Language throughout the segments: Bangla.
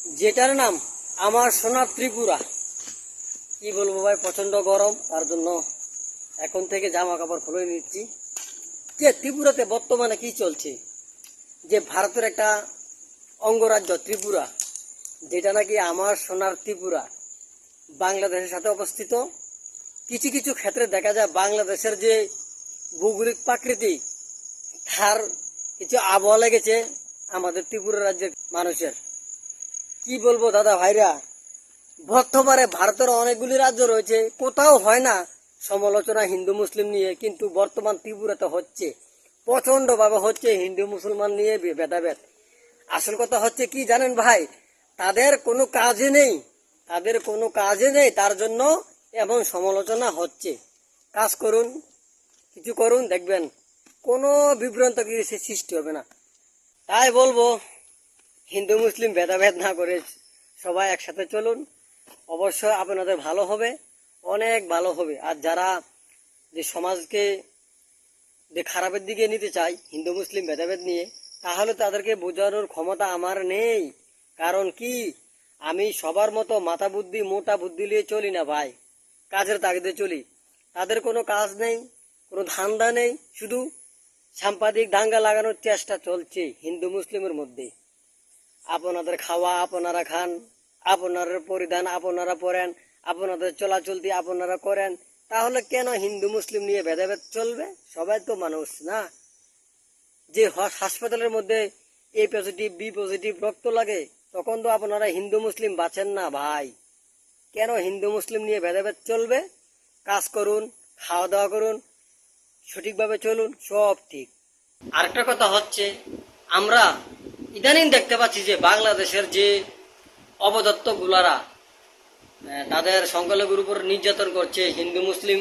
যেটার নাম আমার সোনার ত্রিপুরা। কি বলবো ভাই, প্রচন্ড গরম, তার জন্য এখন থেকে জামা কাপড় খুলে নিচ্ছি। যে ত্রিপুরাতে বর্তমানে কি চলছে, যে ভারতের একটা অঙ্গরাজ্য ত্রিপুরা, যেটা নাকি আমার সোনার ত্রিপুরা, বাংলাদেশের সাথে অবস্থিত। কিছু কিছু ক্ষেত্রে দেখা যায় বাংলাদেশের যে ভৌগোলিক প্রাকৃতিক, তার কিছু আবহাওয়া লেগেছে আমাদের ত্রিপুরা রাজ্যের মানুষের। কি বলবো দাদা ভাইরা, বর্তমানে ভারতের অনেকগুলি রাজ্য রয়েছে, কোথাও হয় না সমালোচনা হিন্দু মুসলিম নিয়ে, কিন্তু বর্তমান ত্রিপুরাতে হচ্ছে, প্রচন্ড ভাবে হচ্ছে হিন্দু মুসলমান নিয়ে ভেদাভেদ। আসল কথা হচ্ছে কি জানেন ভাই, তাদের কোনো কাজে নেই, তার জন্য এমন সমালোচনা হচ্ছে। কাজ করুন, কিছু করুন, দেখবেন কোনো বিভ্রান্ত কিছু সৃষ্টি হবে না। তাই বলবো, হিন্দু মুসলিম ভেদাভেদ না করে সবাই একসাথে চলুন, অবশ্যই আপনাদের ভালো হবে, অনেক ভালো হবে। আর যারা যে সমাজকে যে খারাপের দিকে নিতে চায় হিন্দু মুসলিম ভেদাভেদ নিয়ে, তাহলে তাদেরকে বোঝানোর ক্ষমতা আমার নেই। কারণ কি, আমি সবার মতো মাথা বুদ্ধি মোটা বুদ্ধি নিয়ে চলি না ভাই, কাজের তাগিদে চলি। তাদের কোনো কাজ নেই, কোনো ধান্দা নেই, শুধু সাম্পাদিক দাঙ্গা লাগানোর চেষ্টা চলছে হিন্দু মুসলিমের মধ্যে। আপনাদের খাওয়া আপনারা খান, আপনাদের পরিধান আপনারা পরেন, আপনাদের চলাচলতি আপনারা করেন, তাহলে কেন হিন্দু মুসলিম নিয়ে ভেদাভেদ চলবে? সবাই তো মানুষ না। যে হাসপাতালের মধ্যে এ পজিটিভ বি পজিটিভ রক্ত লাগে, তখন তো আপনারা হিন্দু মুসলিম বাঁচেন না ভাই। কেন হিন্দু মুসলিম নিয়ে ভেদাভেদ চলবে? কাজ করুন, খাওয়া দাওয়া করুন, সঠিকভাবে চলুন, সব ঠিক। আরেকটা কথা হচ্ছে, আমরা ইদানিং দেখতে পাচ্ছি যে বাংলাদেশের যে অবদত্ত গুলারা তাদের সংখ্যালঘুর উপর নির্যাতন করছে, হিন্দু মুসলিম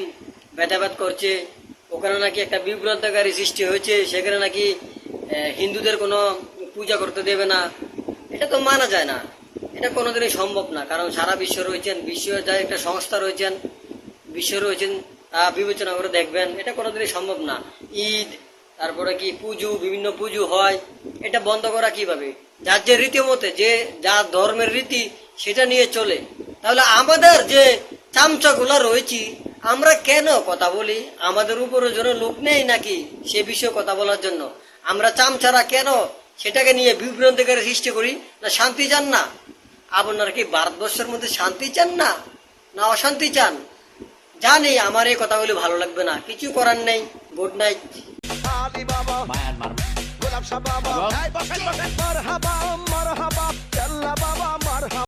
ভেদাভেদ করছে। ওখানে নাকি একটা বিভ্রান্তকারী সৃষ্টি হয়েছে, সেখানে নাকি হিন্দুদের কোনো পূজা করতে দেবে না। এটা তো মানা যায় না, এটা কোনোদিনই সম্ভব না। কারণ সারা বিশ্ব রয়েছেন, বিশ্বের যা একটা সংস্থা রয়েছেন, বিবেচনা করে দেখবেন, এটা কোনোদিনই সম্ভব না। ঈদ, তারপরে কি পুজো, বিভিন্ন পুজো হয়, এটা বন্ধ করা কিভাবে? যার যে রীতিমতে, যে যার ধর্মের রীতি সেটা নিয়ে চলে। তাহলে আমাদের যে চামচাগুলা রয়েছি, আমরা কেন কথা বলি? আমাদের উপরে যেন লোক নেই নাকি সে বিষয়ে কথা বলার জন্য? আমরা চামচারা কেন সেটাকে নিয়ে বিভ্রান্তিকারী সৃষ্টি করি? না শান্তি চান না? আপনারা কি ভারতবর্ষের মধ্যে শান্তি চান না, না অশান্তি চান? জানি আমার এই কথাগুলি ভালো লাগবে না, কিছু করার নেই। Good night. মায়ানমার গোলাপ শাহ বাবা, বসেন বসেন, মারহাবা মারহাবা।